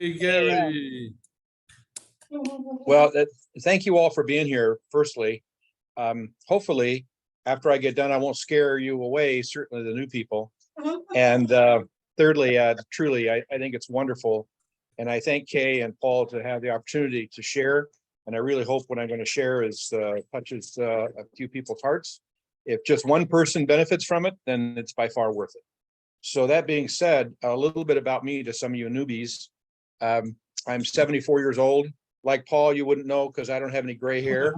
Hey, Gary. Well, thank you all for being here. Firstly, hopefully, after I get done, I won't scare you away. Certainly, the new people. And thirdly, truly, I think it's wonderful, and I thank Kay and Paul to have the opportunity to share. And I really hope what I'm going to share is touches a few people's hearts. If just one person benefits from it, then it's by far worth it. So that being said, a little bit about me to some of you newbies. I'm 74 years old. Like Paul, you wouldn't know because I don't have any gray hair.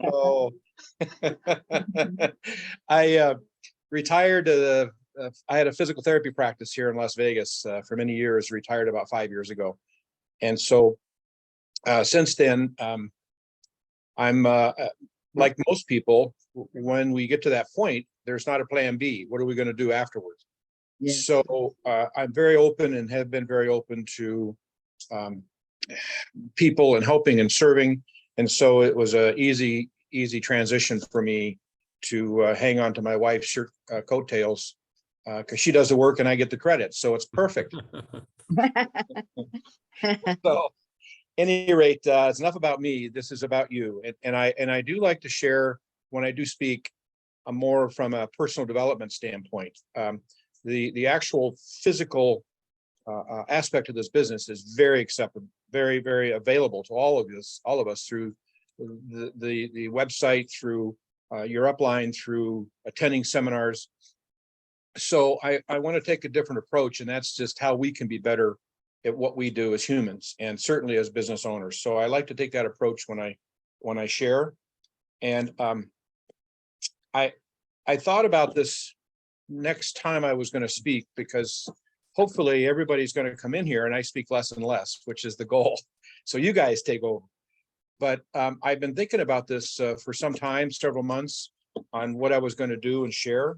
So I retired. I had a physical therapy practice here in Las Vegas for many years. Retired about 5 years ago, and so since then, I'm like most people. When we get to that point, there's not a plan B. What are we going to do afterwards? Yeah. So I'm very open and have been very open to people and helping and serving. And so it was a easy transition for me to hang on to my wife's coattails because she does the work and I get the credit. So it's perfect. So at any rate, it's enough about me. This is about you. And I do like to share when I do speak more from a personal development standpoint. The actual physical aspect of this business is very acceptable, very, very available to all of us through the website, through your upline, through attending seminars. So I want to take a different approach, and that's just how we can be better at what we do as humans, and certainly as business owners. So I like to take that approach when I share. And I thought about this next time I was going to speak, because hopefully everybody's going to come in here and I speak less and less, which is the goal. So you guys take over. But I've been thinking about this for some time, several months, on what I was going to do and share.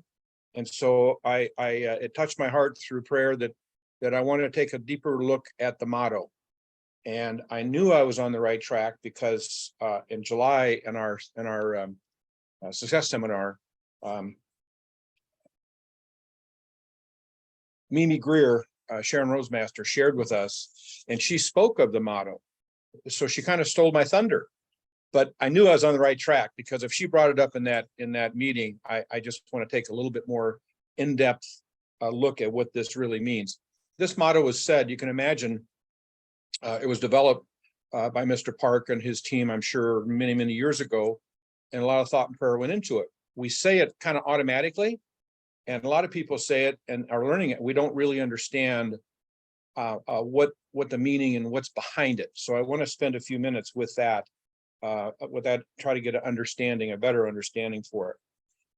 And so it touched my heart through prayer that I wanted to take a deeper look at the motto. And I knew I was on the right track because in July in our success seminar, Mimi Greer, Sharon Rosemaster, shared with us, and she spoke of the motto. So she kind of stole my thunder, but I knew I was on the right track, because if she brought it up in that meeting, I just want to take a little bit more in-depth look at what this really means. This motto was said, you can imagine, it was developed by Mr. Park and his team, I'm sure, many, many years ago, and a lot of thought and prayer went into it. We say it kind of automatically, and a lot of people say it and are learning it. We don't really understand what the meaning and what's behind it. So I want to spend a few minutes with that, try to get a better understanding for it.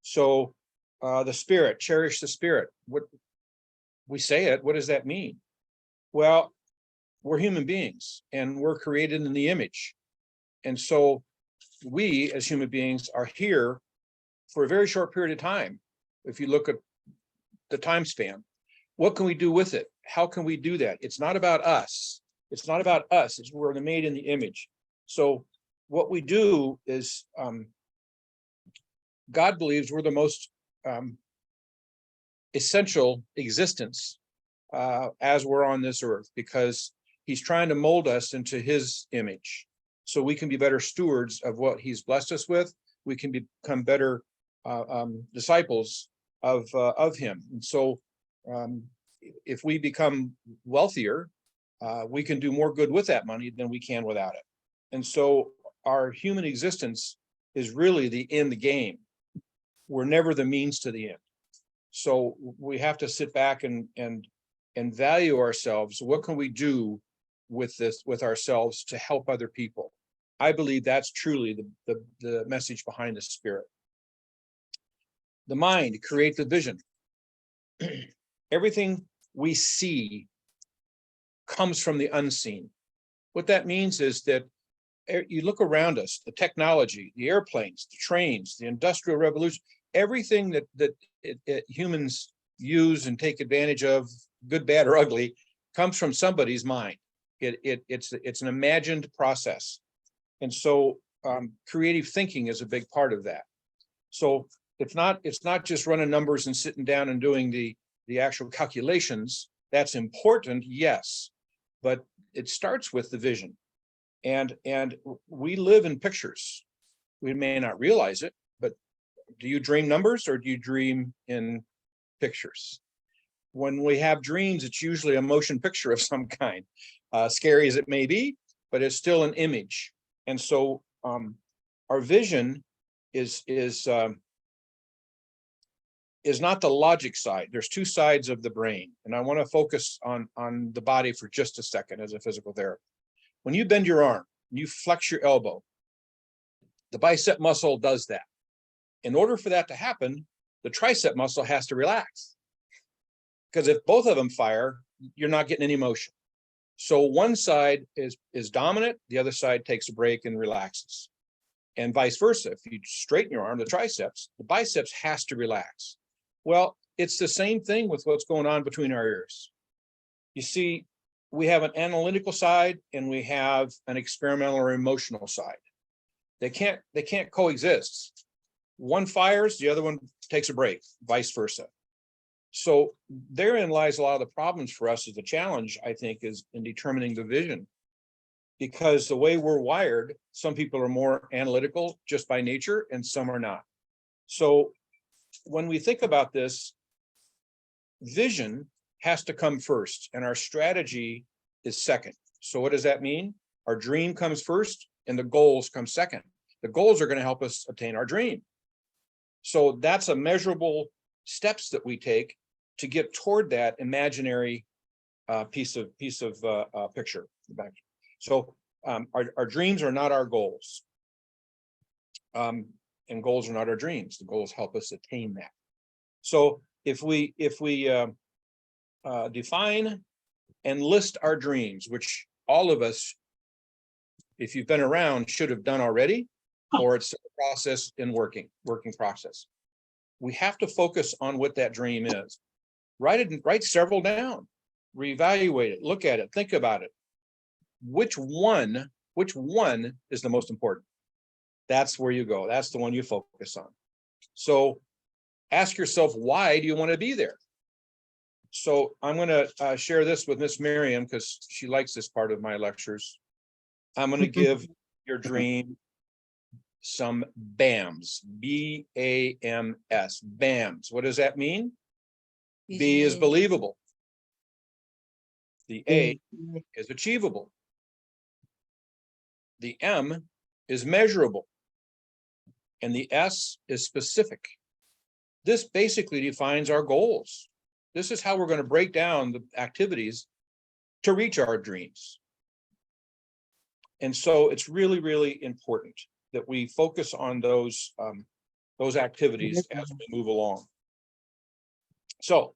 So the spirit, cherish the spirit. What we say it, what does that mean? Well, we're human beings and we're created in the image. And so we as human beings are here for a very short period of time. If you look at the time span, what can we do with it? How can we do that? It's not about us. It's not about us. It's we're made in the image. So what we do is God believes we're the most essential existence as we're on this earth, because he's trying to mold us into his image so we can be better stewards of what he's blessed us with. We can become better disciples of him. And so if we become wealthier, we can do more good with that money than we can without it. And so our human existence is really the end game. We're never the means to the end. So we have to sit back and value ourselves. What can we do with ourselves to help other people? I believe that's truly the message behind the spirit. The mind, create the vision. Everything we see comes from the unseen. What that means is that you look around us, the technology, the airplanes, the trains, the industrial revolution, everything that humans use and take advantage of, good, bad, or ugly, comes from somebody's mind. It's an imagined process. And so creative thinking is a big part of that. So it's not just running numbers and sitting down and doing the actual calculations. That's important, yes, but it starts with the vision. And we live in pictures. We may not realize it, but do you dream numbers or do you dream in pictures? When we have dreams, it's usually a motion picture of some kind, scary as it may be, but it's still an image. And so our vision is not the logic side. There's two sides of the brain, and I want to focus on the body for just a second as a physical therapist. When you bend your arm, you flex your elbow, the bicep muscle does that. In order for that to happen, the tricep muscle has to relax. Because if both of them fire, you're not getting any motion. So one side is dominant, the other side takes a break and relaxes. And vice versa. If you straighten your arm, the biceps has to relax. Well, it's the same thing with what's going on between our ears. You see, we have an analytical side and we have an experimental or emotional side. They can't coexist. One fires, the other one takes a break, vice versa. So therein lies a lot of the problems for us as a challenge, I think, is in determining the vision. Because the way we're wired, some people are more analytical just by nature and some are not. So when we think about this, vision has to come first and our strategy is second. So what does that mean? Our dream comes first and the goals come second. The goals are going to help us obtain our dream. So that's a measurable steps that we take to get toward that imaginary piece of picture. So our dreams are not our goals. And goals are not our dreams. The goals help us attain that. So if we define and list our dreams, which all of us, if you've been around, should have done already, or it's a process in working process. We have to focus on what that dream is. Write several down, reevaluate it, look at it, think about it. Which one is the most important? That's where you go. That's the one you focus on. So ask yourself, why do you want to be there? So I'm going to share this with Miss Miriam because she likes this part of my lectures. I'm going to give your dream some BAMs, B-A-M-S, BAMs. What does that mean? B is believable. The A is achievable. The M is measurable. And the S is specific. This basically defines our goals. This is how we're going to break down the activities to reach our dreams. And so it's really, really important that we focus on those activities as we move along. So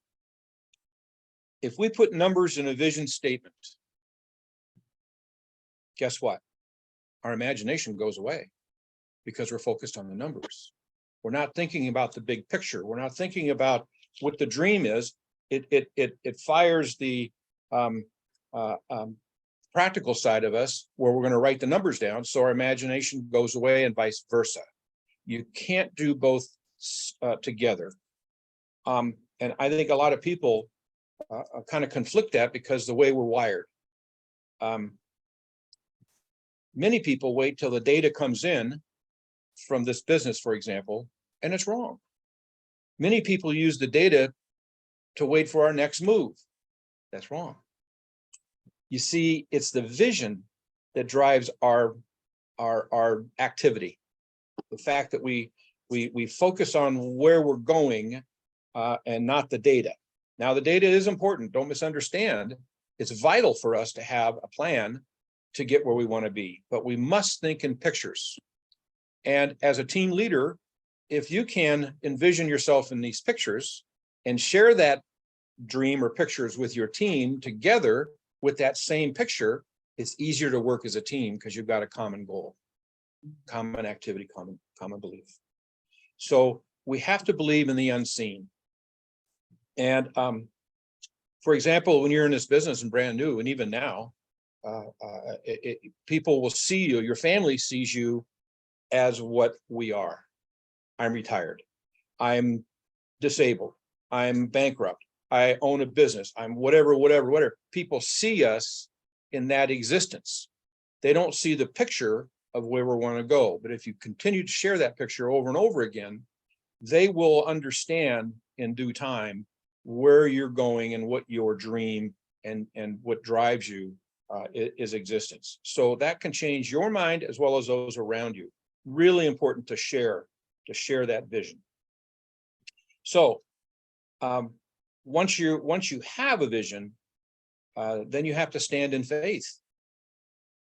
if we put numbers in a vision statement, guess what? Our imagination goes away because we're focused on the numbers. We're not thinking about the big picture. We're not thinking about what the dream is. It fires the practical side of us where we're going to write the numbers down. So our imagination goes away and vice versa. You can't do both together. And I think a lot of people kind of conflict that because the way we're wired. Many people wait till the data comes in from this business, for example, and it's wrong. Many people use the data to wait for our next move. That's wrong. You see, it's the vision that drives our activity. The fact that we focus on where we're going and not the data. Now, the data is important. Don't misunderstand. It's vital for us to have a plan to get where we want to be, but we must think in pictures. And as a team leader, if you can envision yourself in these pictures and share that dream or pictures with your team together with that same picture, it's easier to work as a team because you've got a common goal, common activity, common belief. So we have to believe in the unseen. And for example, when you're in this business and brand new, and even now, people will see you, your family sees you as what we are. I'm retired. I'm disabled. I'm bankrupt. I own a business. I'm whatever. People see us in that existence. They don't see the picture of where we want to go. But if you continue to share that picture over and over again, they will understand in due time where you're going and what your dream and what drives you is existence. So that can change your mind as well as those around you. Really important to share that vision. So once you have a vision, then you have to stand in faith.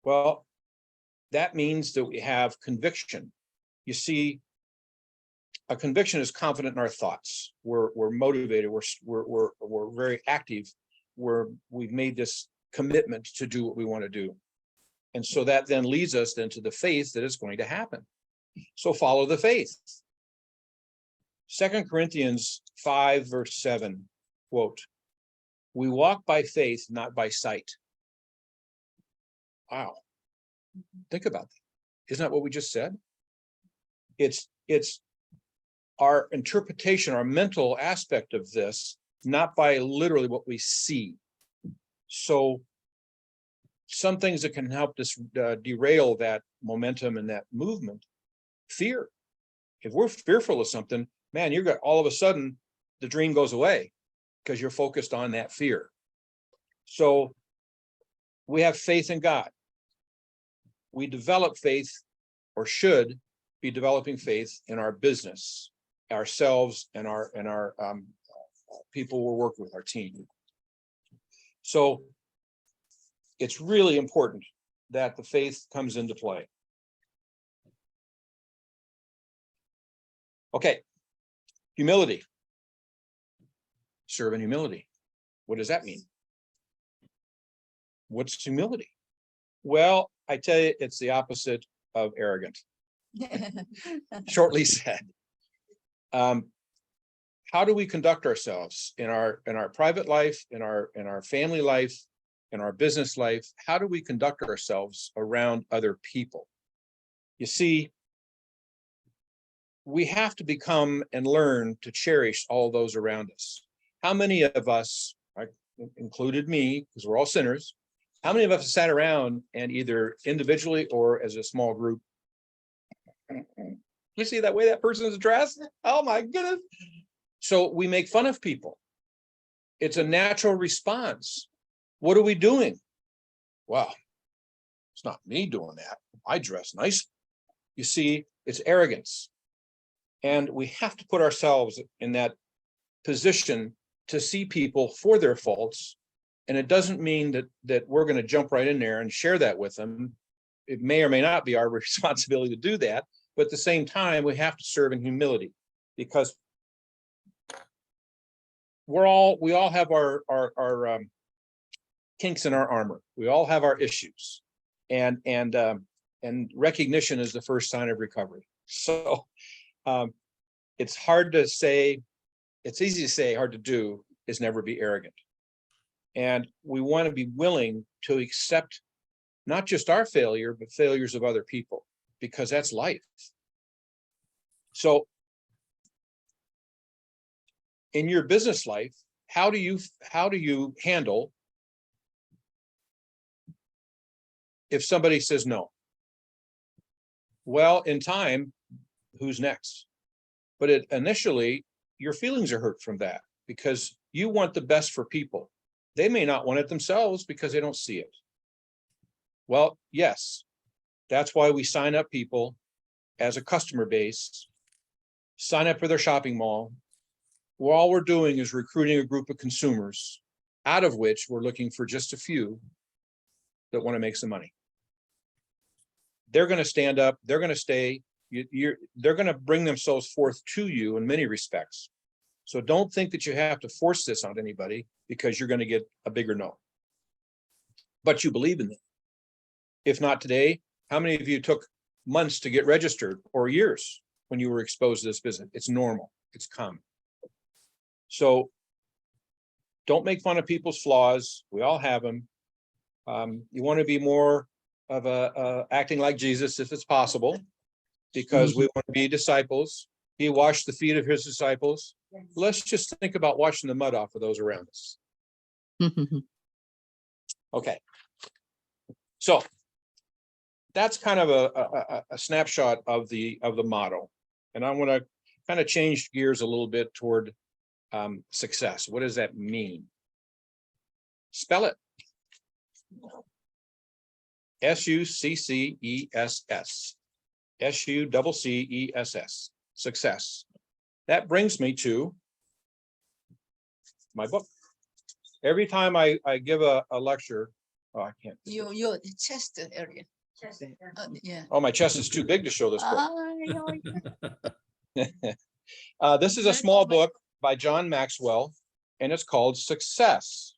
Well, that means that we have conviction. You see, a conviction is confident in our thoughts. We're motivated. We're very active. We've made this commitment to do what we want to do, and so that then leads us then to the faith that is going to happen. So follow the faith. 2 Corinthians 5 verse 7, quote, "We walk by faith, not by sight." Wow. Think about that. Isn't that what we just said? It's our interpretation, our mental aspect of this, not by literally what we see. So some things that can help us derail that momentum and that movement, fear. If we're fearful of something, man, you're got all of a sudden the dream goes away because you're focused on that fear. So we have faith in God. We develop faith, or should be developing faith, in our business, ourselves, and our people we're working with, our team. So it's really important that the faith comes into play. Okay, humility. Serve in humility. What does that mean? What's humility? Well, I tell you, it's the opposite of arrogant. Shortly said. How do we conduct ourselves in our private life, in our family life, in our business life? How do we conduct ourselves around other people? You see, we have to become and learn to cherish all those around us. How many of us, included me, because we're all sinners, how many of us have sat around and either individually or as a small group, you see that way that person is dressed? Oh my goodness. So we make fun of people. It's a natural response. What are we doing? Well, it's not me doing that. I dress nice. You see, it's arrogance. And we have to put ourselves in that position to see people for their faults. And it doesn't mean that we're going to jump right in there and share that with them. It may or may not be our responsibility to do that. But at the same time, we have to serve in humility, because we all have our kinks in our armor. We all have our issues, and recognition is the first sign of recovery. So it's hard to say. It's easy to say, hard to do, is never be arrogant. And we want to be willing to accept not just our failure, but failures of other people, because that's life. So in your business life, how do you handle if somebody says no? Well, in time, who's next? But initially, your feelings are hurt from that, because you want the best for people. They may not want it themselves because they don't see it. Well, yes, that's why we sign up people as a customer base, sign up for their shopping mall. Well, all we're doing is recruiting a group of consumers, out of which we're looking for just a few that want to make some money. They're going to stand up. They're going to stay. They're going to bring themselves forth to you in many respects. So don't think that you have to force this on anybody because you're going to get a bigger no. But you believe in them. If not today, how many of you took months to get registered, or years, when you were exposed to this business? It's normal. It's common. So don't make fun of people's flaws. We all have them. You want to be more of acting like Jesus if it's possible, because we want to be disciples. He washed the feet of his disciples. Let's just think about washing the mud off of those around us. Okay. So that's kind of a snapshot of the motto. And I want to kind of change gears a little bit toward success. What does that mean? Spell it. S-U-C-C-E-S-S. S-U-C-C-E-S-S. Success. That brings me to my book. Every time I give a lecture, I can't. Your chest area. Yeah. Oh, my chest is too big to show this book. This is a small book by John Maxwell, and it's called Success.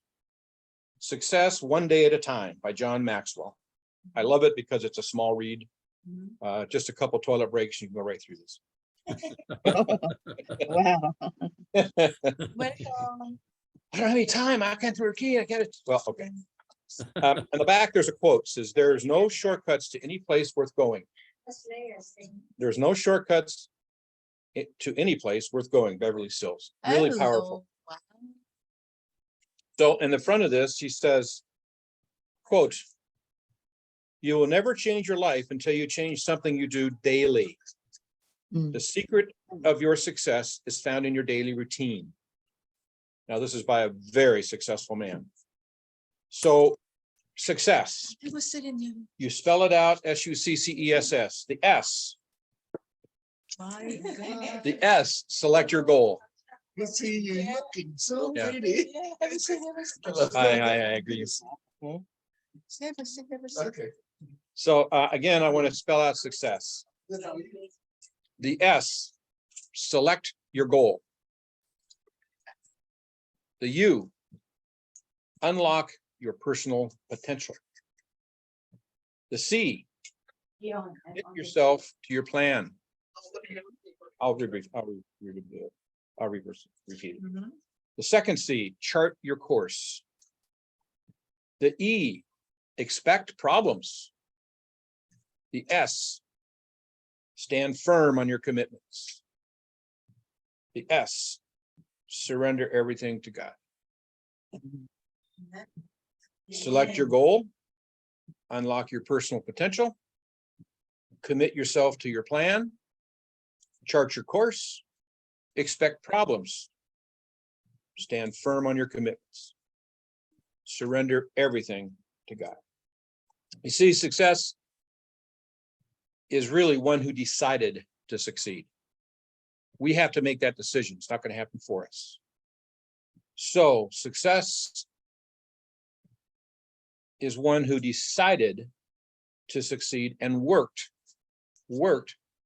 Success One Day at a Time by John Maxwell. I love it because it's a small read. Just a couple toilet breaks, you can go right through this. Wow. Welcome. I don't have any time. I can't throw a key. I get it. Well, okay. On the back, there's a quote. It says, "There's no shortcuts to any place worth going." There's no shortcuts to any place worth going. Beverly Sills. Really powerful. Wow. So in the front of this, he says, quote, "You will never change your life until you change something you do daily. The secret of your success is found in your daily routine." Now, this is by a very successful man. So success, I was sitting here. you spell it out, S-U-C-C-E-S-S. The S, My God. the S, select your goal. You see, you're looking so Yeah. pretty. I agree. Okay. So again, I want to spell out success. The S, select your goal. The U, unlock your personal potential. The C, commit yourself to your plan. I'll repeat it. The second C, chart your course. The E, expect problems. The S, stand firm on your commitments. The S, surrender everything to God. Select your goal, unlock your personal potential, commit yourself to your plan, chart your course, expect problems, stand firm on your commitments, surrender everything to God. You see, success is really one who decided to succeed. We have to make that decision. It's not going to happen for us. So success is one who decided to succeed and worked,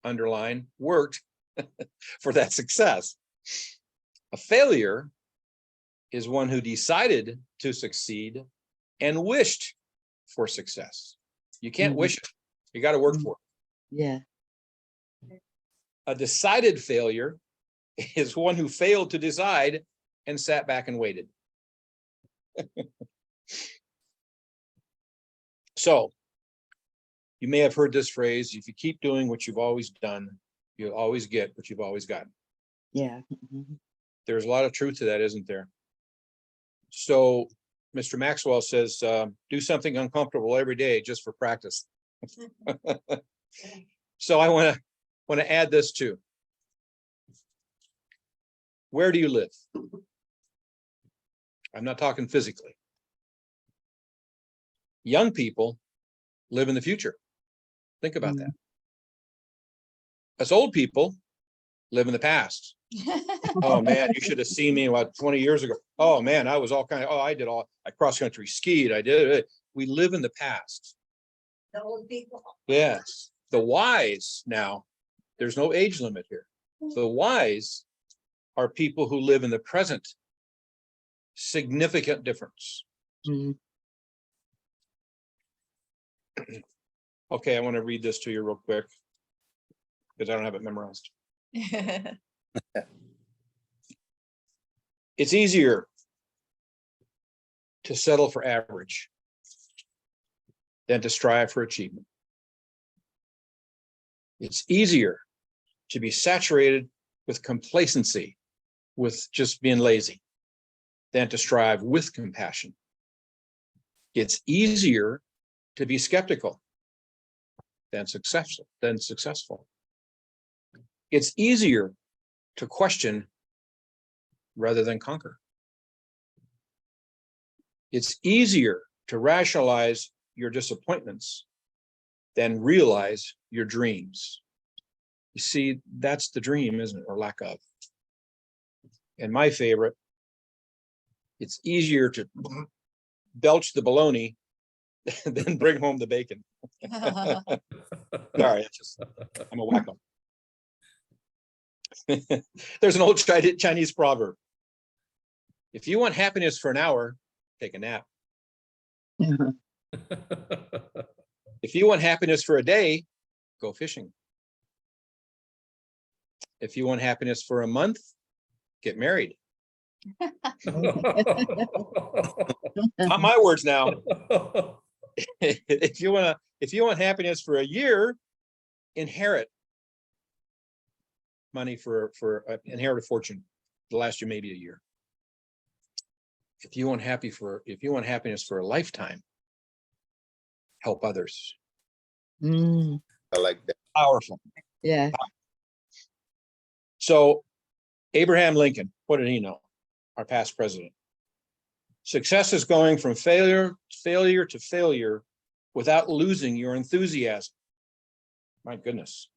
underline, worked for that success. A failure is one who decided to succeed and wished for success. You can't wish it. You got to work for it. Yeah. A decided failure is one who failed to decide and sat back and waited. So you may have heard this phrase: if you keep doing what you've always done, you'll always get what you've always gotten. Yeah. There's a lot of truth to that, isn't there? So Mr. Maxwell says, do something uncomfortable every day just for practice. So I want to add this too. Where do you live? I'm not talking physically. Young people live in the future. Think about that. Us old people live in the past. Oh man, you should have seen me about 20 years ago. Oh man, I was all kind of, I cross-country skied. I did it. We live in the past. The old people. Yes. The wise now, there's no age limit here. The wise are people who live in the present. Significant difference. Okay, I want to read this to you real quick because I don't have it memorized. It's easier to settle for average than to strive for achievement. It's easier to be saturated with complacency, with just being lazy, than to strive with compassion. It's easier to be skeptical than successful. It's easier to question rather than conquer. It's easier to rationalize your disappointments than realize your dreams. You see, that's the dream, isn't it? Or lack of. And my favorite, it's easier to belch the bologna than bring home the bacon. Sorry, I'm a wacko. There's an old Chinese proverb. If you want happiness for an hour, take a nap. If you want happiness for a day, go fishing. If you want happiness for a month, get married. Not my words now. If you want happiness for a year, inherit money for inherit a fortune to last you maybe a year. If you want happiness for a lifetime, help others. Mm, I like that. Powerful. yeah. So Abraham Lincoln, what did he know? Our past president. Success is going from failure to failure without losing your enthusiasm. My goodness.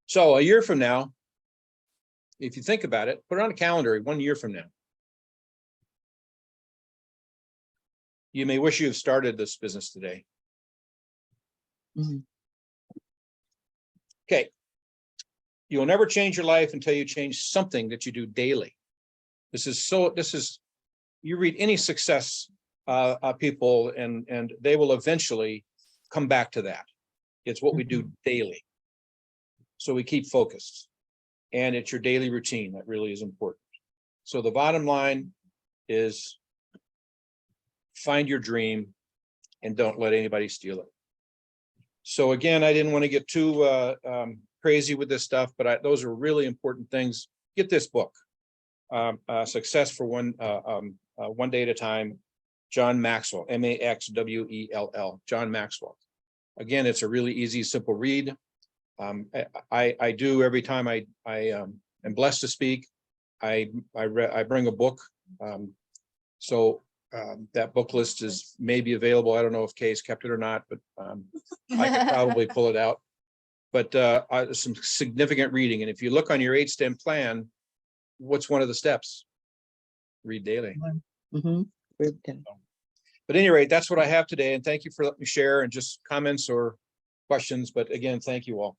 So a year from now, if you think about it, put it on a calendar 1 year from now. You may wish you have started this business today. Mhm. Okay. You will never change your life until you change something that you do daily. You read any success people and they will eventually come back to that. It's what we do daily. So we keep focused, and it's your daily routine that really is important. So the bottom line is find your dream and don't let anybody steal it. So again, I didn't want to get too crazy with this stuff, but those are really important things. Get this book, Success for One Day at a Time, John Maxwell, Maxwell, John Maxwell. Again, it's a really easy, simple read. I do every time I am blessed to speak. I bring a book. That book list is maybe available. I don't know if Kay's kept it or not, but I could probably pull it out. But some significant reading. And if you look on your 8-step plan, what's one of the steps? Read daily. Mhm. Good. But at any rate, that's what I have today. And thank you for letting me share and just comments or questions. But again, thank you all.